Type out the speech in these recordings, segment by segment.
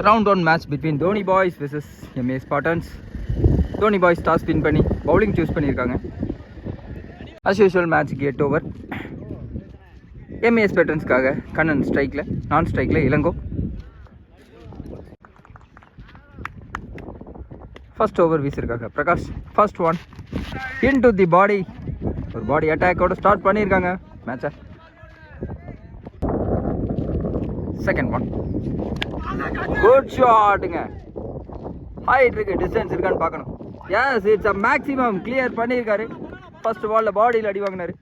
Round 1 match between Dhoni boys versus MA Spartans. Dhoni boys toss spin பண்ணி bowling choose பண்ணியிருக்காங்க. As usual match get over. MA Spartansக்காக Kannan ஸ்ட்ரைக்கில், நான் ஸ்ட்ரைக்கில் Ilango. First over வீசிருக்காங்க Prakash. First one into the body, ஒரு body அட்டாக்கோட start பண்ணியிருக்காங்க மேட்சை. செகண்ட் ஒன் குட் ஷாட்டுங்க. ஹைட் இருக்கு, டிஸ்டன்ஸ் இருக்கான்னு பார்க்கணும். Yes, it's a maximum. Clear பண்ணியிருக்காரு. ஃபர்ஸ்ட் பாலில் பாடியில் அடி வாங்கினாரு,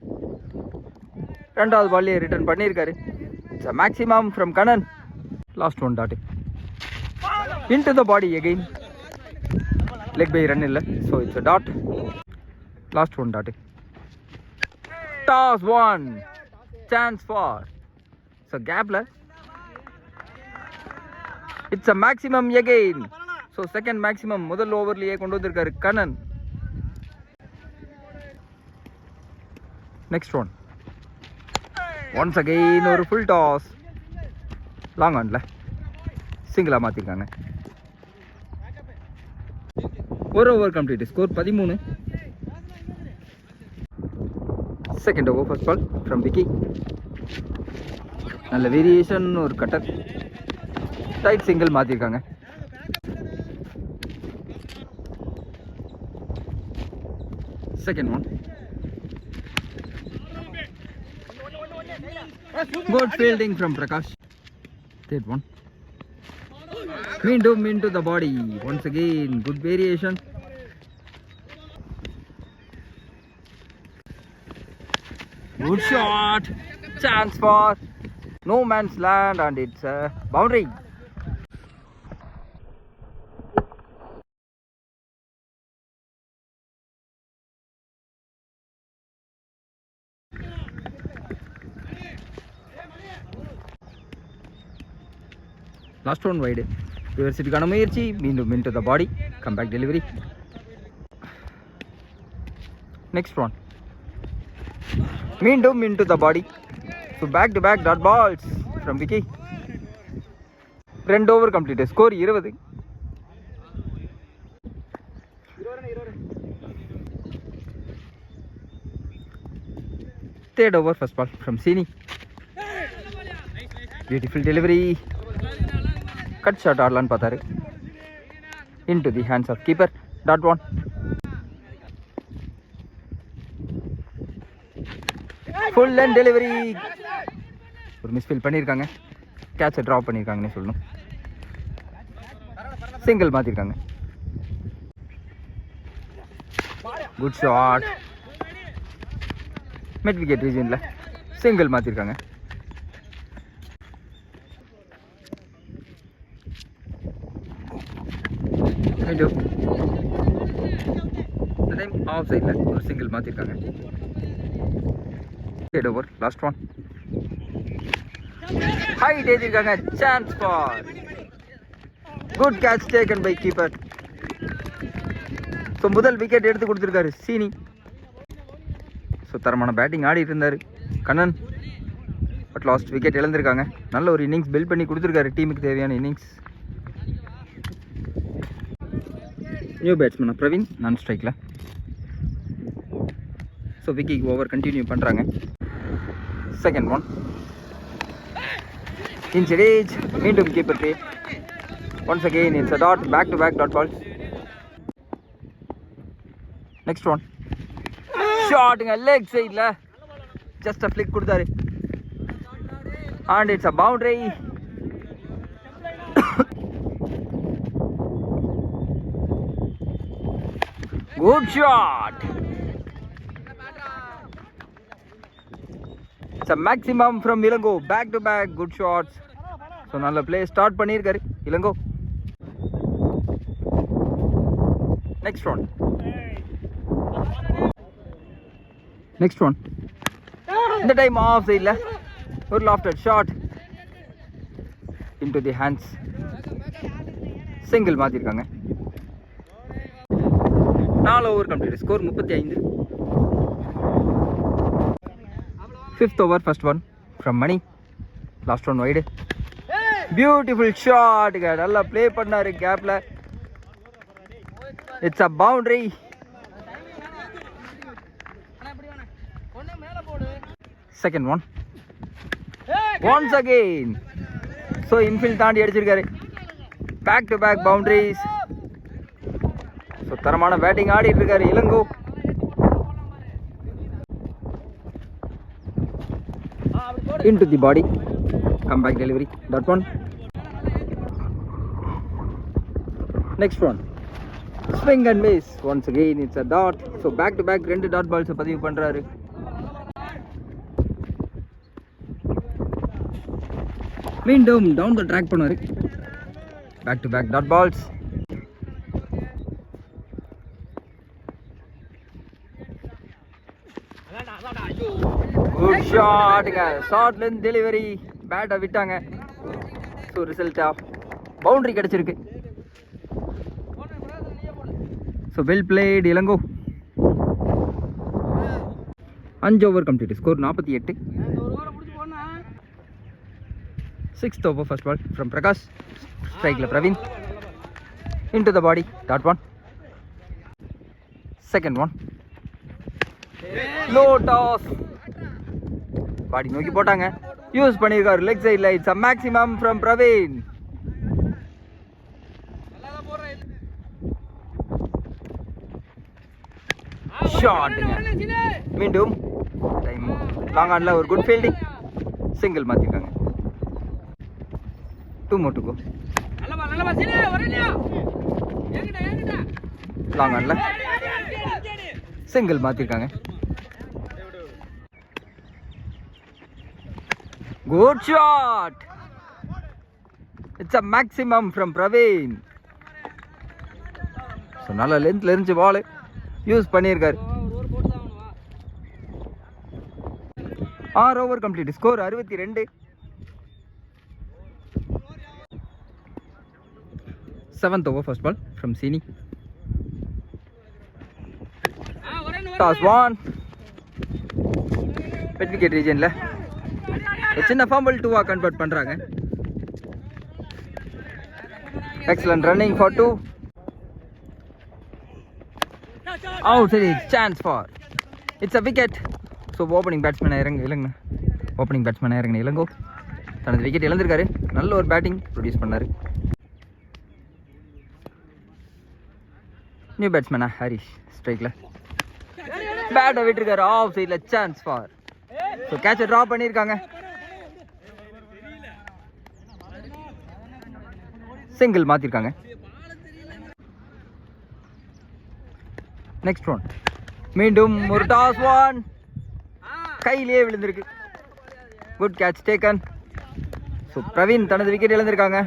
ரெண்டாவது பால்லையே ரிட்டர்ன் பண்ணியிருக்காரு. It's a maximum from Kannan. Last one dot into the body again. Leg bye run இல்லை, so it's a dot. Last one dot. டாஸ் ஒன், சான்ஸ் ஃபார். ஸோ கேப்பில் it's a maximum again. So second maximum முதல் ஓவர்லேயே கொண்டு வந்திருக்காரு Kannan. Next one once again ஒரு full toss. Long ஆனில் சிங்கிளாக மாற்றிருக்காங்க. ஒரு over complete, score 13. Second over first ball from Vicky. நல்ல வேரியேஷன், ஒரு கட்டர் டைட் சிங்கிள் மாற்றிருக்காங்க. Second one good fielding from Prakash. Third one மீண்டும் into the body once again. Good variation. Good shot. Chance for no man's land and it's a boundary. Last one wide. ரிவர்சிட்டிக்கான முயற்சி, மீண்டும் into the body, come back delivery. Next one மீண்டும் into the body. So back to back dot balls from Vicky. ரெண்டு over complete, score 20. Third over first ball from Seeni. Beautiful delivery. Cut shot ஆடலான்னு பார்த்தாரு. Into the hands of keeper. Dot one. Full and delivery. ஒரு misfield பண்ணியிருக்காங்க, கேட்சை drop பண்ணியிருக்காங்கன்னு சொல்லணும். Single மாற்றிருக்காங்க. Good shot. Mid wicket ரீஜனில் சிங்கிள் மாற்றிருக்காங்க. ஆஃப் சைடில் ஒரு சிங்கிள் மாற்றிருக்காங்க. Third over last one. Height ஏற்றிருக்காங்க. Chance for. Good catch taken by keeper. So முதல் விக்கெட் எடுத்து கொடுத்துருக்காரு சீனி. ஸோ தரமான பேட்டிங் ஆடிட்டு இருந்தார் கண்ணன். பட் லாஸ்ட் விக்கெட் இழந்திருக்காங்க. நல்ல ஒரு இன்னிங்ஸ் பில்ட் பண்ணி கொடுத்துருக்காரு, டீமுக்கு தேவையான innings. New batsman Praveen, non ஸ்ட்ரைக்கில். ஸோ விக்கி ஓவர் கண்டினியூ பண்ணுறாங்க. செகண்ட் ஒன் இன்ச் ரேஜ், மீண்டும் கீப்பர் ட்ரே. Once again it's a dot. Back to back dot balls. Next one ஷாட்டுங்க, லெக் சைடில் ஜஸ்ட் அ ஃப்ளிக் கொடுத்தாரு and it's a boundary. Good shot. It's a maximum from Ilango. Back to back good shots. So நல்ல play start பண்ணியிருக்காரு Elango. Next one. இந்த time off சைடில் ஒரு lofted shot into the hands. Single மாற்றிருக்காங்க. 4 over complete, score 35. Fifth over first one from Mani. Last one wide. Beautiful ஷாட்டுங்க, நல்லா play பண்ணாரு கேப்ல. It's a boundary. Second one once again. So infield தாண்டி அடிச்சிருக்காரு. Back to back boundaries. So தரமான batting ஆடிட்டு இருக்காரு Elango. Into the body, comeback delivery, that one. Next one, swing and miss. Once again it's a dot. So back to back ரெண்டு dot balls பதிவு பண்றாரு. மீண்டும் down the track பண்ணாரு. Back to back dot balls. Good ஷாட்டுங்க, ஷார்ட்ல இருந்து delivery, பேட்டை விட்டாங்க. ஸோ ரிசல்ட் ஆஃப் பவுண்டரி கிடைச்சிருக்கு. So well played Ilango. 5 over complete, score 48. 6th over, first ball from Prakash. Strike Praveen. Into the body, dot one. Second one. Low toss. பாடி நோக்கி போட்டாங்க. Use பண்ணியிருக்காரு leg சைடில். It's a maximum from Praveen. ஷாட்டுங்க, மீண்டும் time long ஆன்ல ஒரு good fielding. Single மாற்றிருக்காங்க. 2 more to go. Long ஆன்ல சிங்கிள் மாற்றிருக்காங்க. Good shot. It's a maximum from Praveen. So நல்ல லென்த்ல இருந்துச்சு பால், யூஸ் பண்ணியிருக்காரு. 6 over complete, score 62. 7th over, first ball from Sini. Toss one. Mid wicket region la சின்ன fumble 2-ஆ convert பண்றாங்க. Excellent running for 2. Out சரி, chance for. It's a wicket. So opening batsman இறங்கின இளங்கோ தனது wicket இழந்திருக்காரு. நல்ல ஒரு batting produce பண்ணாரு. New பேட்ஸ்மேனா Harish ஸ்ட்ரைக்ல பேட்டை விட்டுருக்காரு. Of சைடில் சான்ஸ் ஃபார். ஸோ கேட்சை ட்ரா பண்ணியிருக்காங்க. சிங்கிள் மாற்றிருக்காங்க. நெக்ஸ்ட் ஒன், மீண்டும் ஒரு டாஸ் ஒன், கையிலேயே விழுந்திருக்கு. Good catch taken. So Praveen தனது விக்கெட் இழந்திருக்காங்க.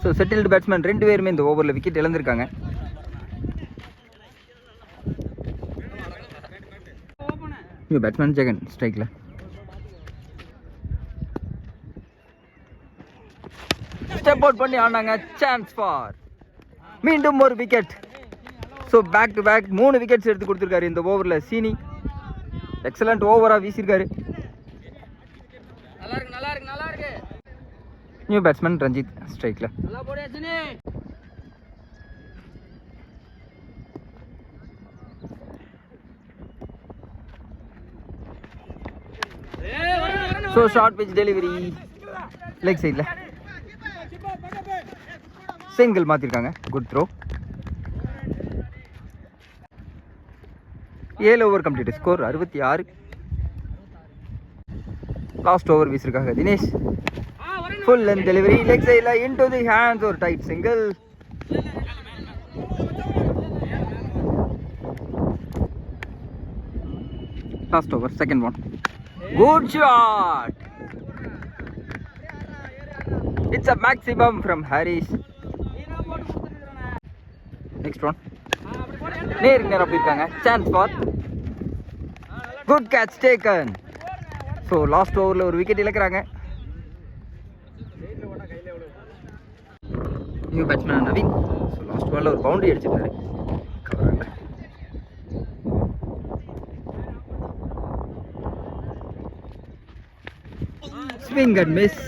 ஸோ செட்டில்டு பேட்ஸ்மேன் 2 பேருமே இந்த ஓவரில் விக்கெட் இழந்திருக்காங்க. நியூ பேட்ஸ்மேன் ஜெகன் ஸ்ட்ரைக்கில். ஸ்டெப் அவுட் பண்ணி ஆனாங்க. Chance for. மீண்டும் ஒரு wicket. So back to back 3 wickets எடுத்து கொடுத்துருக்காரு இந்த ஓவரில் சீனி. எக்ஸலண்ட் ஓவராக வீசியிருக்காரு. நியூ பேட்ஸ்மேன் ரஞ்சித் ஸ்ட்ரைக்கில். So short pitch delivery leg சைடில் சிங்கிள் மாற்றிருக்காங்க. Good throw. 7 over complete, score 66. Last over வீசிருக்காங்க Dinesh. Full length delivery leg சைடில் இன்டு தி ஹேண்ட்ஸ், ஒரு tight single. Last over, second one. Good shot. It's a maximum from Harish. Next one, நேரம் போயிருக்காங்க. Chance for. Good catch taken. So last ஓவரில் ஒரு wicket இழக்கிறாங்க. New batsman Naveen. So last பாலில் ஒரு boundary அடிச்சிருந்தாரு. கவராங்க. Swing and miss.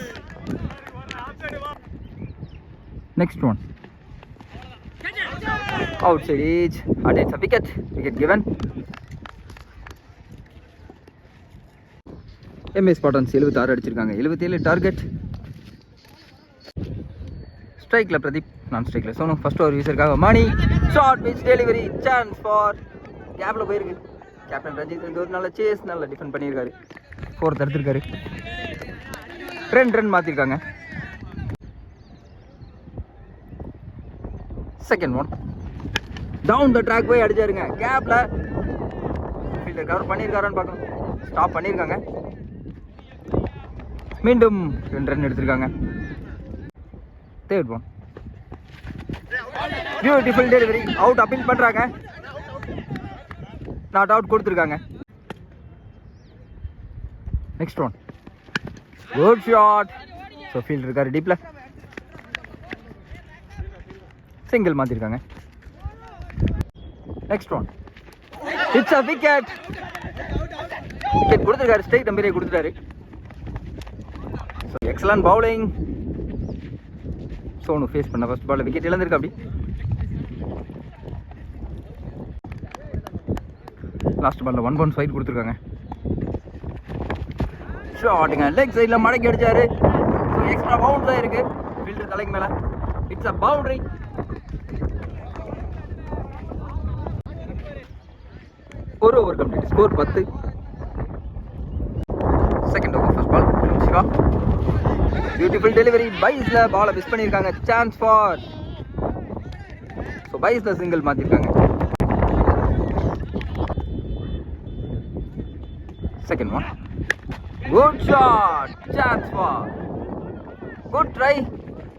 Next one. Outside edge. And it's a wicket. Wicket given. MS Spartans 76 அடிச்சிருக்காங்க. 77 target. ஸ்ட்ரைக்ல பிரதீப், நான் ஸ்ட்ரைக்ல சோனு. ஃபர்ஸ்ட் ஓவர் வீசருக்காக Mani. Short pitch delivery. Chance for. கேப்ல போயிருக்கு. கேப்டன் ரஞ்சித் ஒரு நல்ல சேஸ், நல்ல டிஃபெண்ட் பண்ணியிருக்காரு. 4th எடுத்திருக்காரு. 2 ரன் மாத்திருக்காங்க. Second one. Down the track போய் அடிச்சாருங்க. கேப்ல ஃபீல்டர் கவர் பண்ணியிருக்காரான்னு பார்க்கணும். ஸ்டாப் பண்ணியிருக்காங்க. மீண்டும் 2 ரன் எடுத்திருக்காங்க. Third one. Beautiful delivery. Out appeal பண்றாங்க. நாட் அவுட் கொடுத்துருக்காங்க. Next one. Good shot. So fielder இருக்காரு டீப்ல. சிங்கிள் மாத்திருக்காங்க. Next one. It's a wicket. Wicket கொடுத்துருக்காரு. ஸ்ட்ரைட் நம்பரே கொடுத்துட்டாரு. Excellent bowling. சோனு ஃபேஸ் பண்ண ஃபர்ஸ்ட் பால் விக்கெட் இழந்திருக்கு. அப்படி லாஸ்ட் பால்ல 1 பவுன்ஸ் வைட் கொடுத்துருக்காங்க. ஷாட்டுங்க. லெக் சைடில் மடக்கி அடிச்சாரு. எக்ஸ்ட்ரா பவுன்ஸ் ஆயிருக்கு ஃபீல்டர் தலைக்கு மேல. It's a boundary. ஒரு over complete. Score 10. Second over first ball Siva. Beautiful delivery. பைஸ்ல பாலை மிஸ் பண்ணியிருக்காங்க. Chance for. ஸோ பைஸ்ல சிங்கிள் மாத்திருக்காங்க. Second one. Good shot. Chance for. Good try.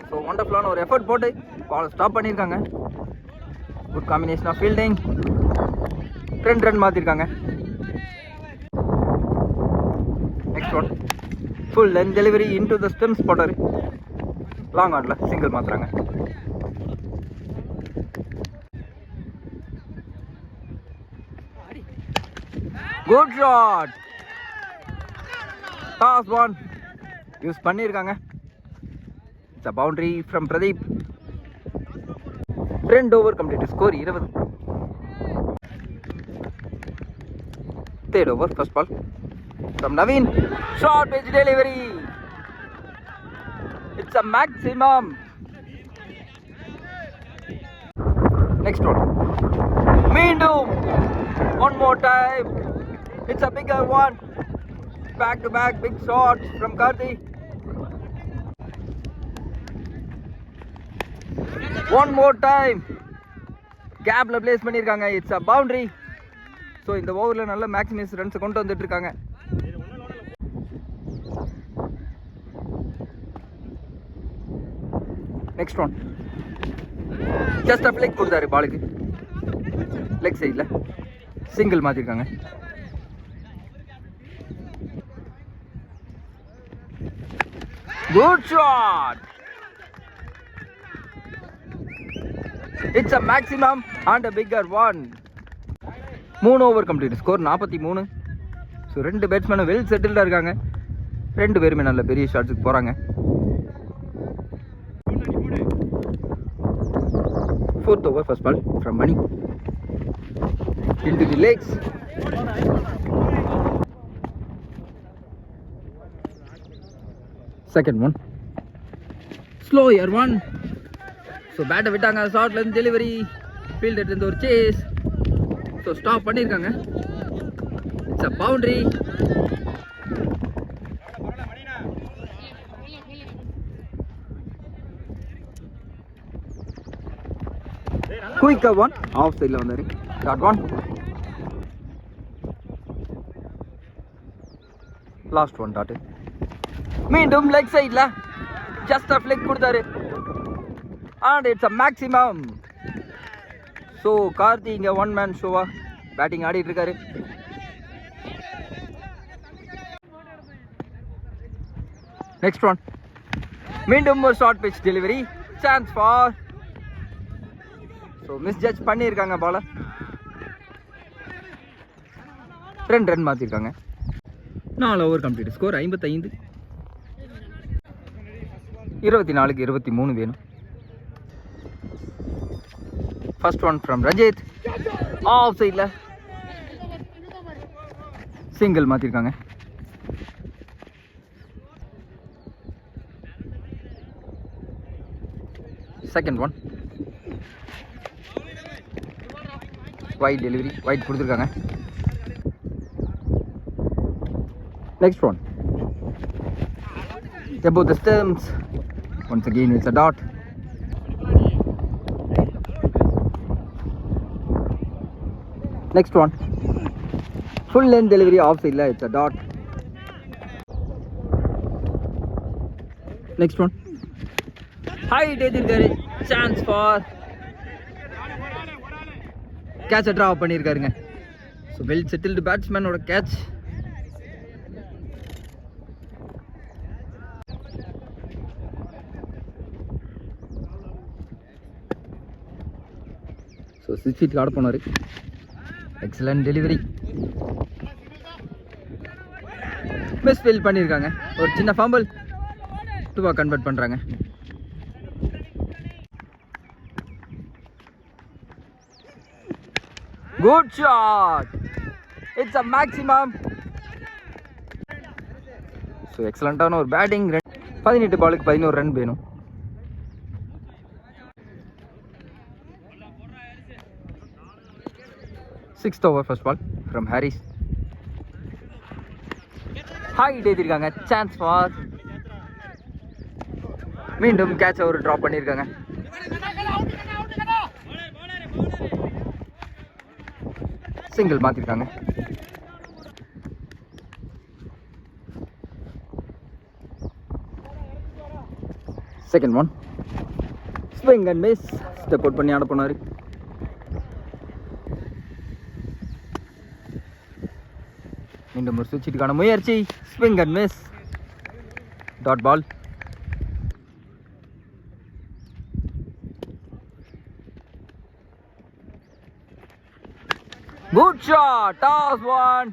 So ஒண்டர்ஃபுல்லான ஒரு எஃபர்ட் போட்டு பால் ஸ்டாப் பண்ணியிருக்காங்க. Good combination of fielding. 2 run மாத்திருக்காங்க. Next one. Full length delivery into the stem spotter. Long ஆன்ல single மாத்துறாங்க. Good shot. டாஸ் one use பண்ணியிருக்காங்க. It's a boundary from Pradeep. 2 over complete. Score 20. Third over, first ball from Naveen. Short pitch delivery. It's a maximum. Next one. Meendum. One more time. It's a bigger one. Back to back big shots from Karthi. One more time. Gapல place பண்ணிருக்காங்க. It's a boundary. So இந்த ஓவரில் நல்ல maximise ரன்ஸை கொண்டு வந்துட்டு இருக்காங்க. Next one. Just a flick கொடுத்தாரு பாலுக்கு. Leg சைடில் சிங்கிள் மாற்றிருக்காங்க. Good shot. It's a maximum and a bigger one. 3 over complete. Score 43. So 2 பேட்ஸ்மேனும் வெல் செட்டில்டாக இருக்காங்க. 2 பேருமே நல்ல பெரிய ஷாட்ஸுக்கு போகிறாங்க. 4th over first ball from Mani. Into the legs. Second one. Slower one. So பேட்டை விட்டாங்க. ஷார்ட்லேருந்து டெலிவரி. ஃபீல்டர் இருந்து ஒரு சேஸ். ஸோ ஸ்டாப் பண்ணியிருக்காங்க. It's a boundary. குயிக்கா ஒன். ஆஃப் சைடில் வந்தார். Dot one. Last one dot. மீண்டும் லெக் சைடில் ஜஸ்ட் அ ஃபிளிக் கொடுத்தாரு. And it's a maximum. So Karthi இங்கே 1 மேன் ஷோவா பேட்டிங் ஆடிட்டு இருக்காரு. Next one. மீண்டும் ஒரு short pitch delivery. Chance for. So misjudge பண்ணியிருக்காங்க பால. 2 ரன் மாற்றிருக்காங்க. 4 ஓவர் கம்ப்ளீட். ஸ்கோர் 55. 24க்கு 23 வேணும். First one from Rajit. Off side. Single மாத்திருக்காங்க. Second one. Wide delivery. Wide கொடுத்திருக்காங்க. Next one. Above the stumps. Once again it's a dot. Next one. Full length delivery offside la, it's a dot. Next one. Height எதிர்க்காரு. Chance for catch draw பண்ணிருக்காருங்க. So well settled batsman ஓட catch. So 6 feet ஆட போனாரு. Excellent delivery. Miss feel பண்ணிருக்காங்க. ஒரு சின்ன fumble டூவா convert பண்றாங்க. Good shot. It's a maximum. So எக்ஸலண்டான ஒரு பேட்டிங். 18 பாலுக்கு 11 ரன் வேணும். Sixth over first ball from Harris. Height எதிர்க்காங்க. Chance for மீண்டும் கேட்ச் ஒரு ட்ராப் பண்ணியிருக்காங்க. சிங்கிள் மாத்திருக்காங்க. Second one. Swing and miss. Step out பண்ணி ஆட போனாரு. மீண்டும் ஒரு சுவிட்சுக்கான முயற்சி. Swing and miss. Dot ball. Good shot. டாஸ் one.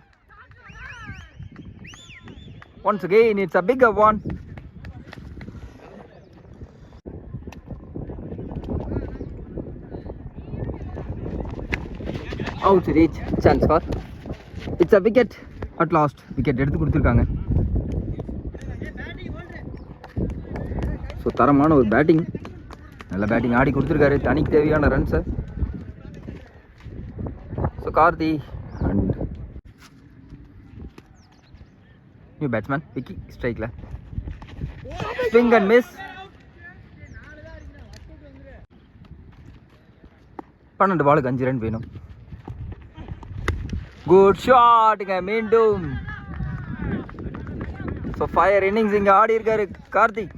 Once again it's a bigger one. Out to reach. Chance for. It's a wicket. At last wicket எடுத்து கொடுத்துருக்காங்க. ஸோ தரமான ஒரு பேட்டிங். நல்ல பேட்டிங் ஆடி கொடுத்துருக்காரு. தனிக்கு தேவையான ரன்ஸை. So Karthi and new batsman Vicky ஸ்ட்ரைக்கில். Swing and miss. 12 பாலுக்கு 5 ரன் வேணும். குட் ஷாட்டுங்க மீண்டும். ஸோ ஃபயர் இன்னிங்ஸ் இங்கே ஆடி இருக்காரு கார்த்திக்.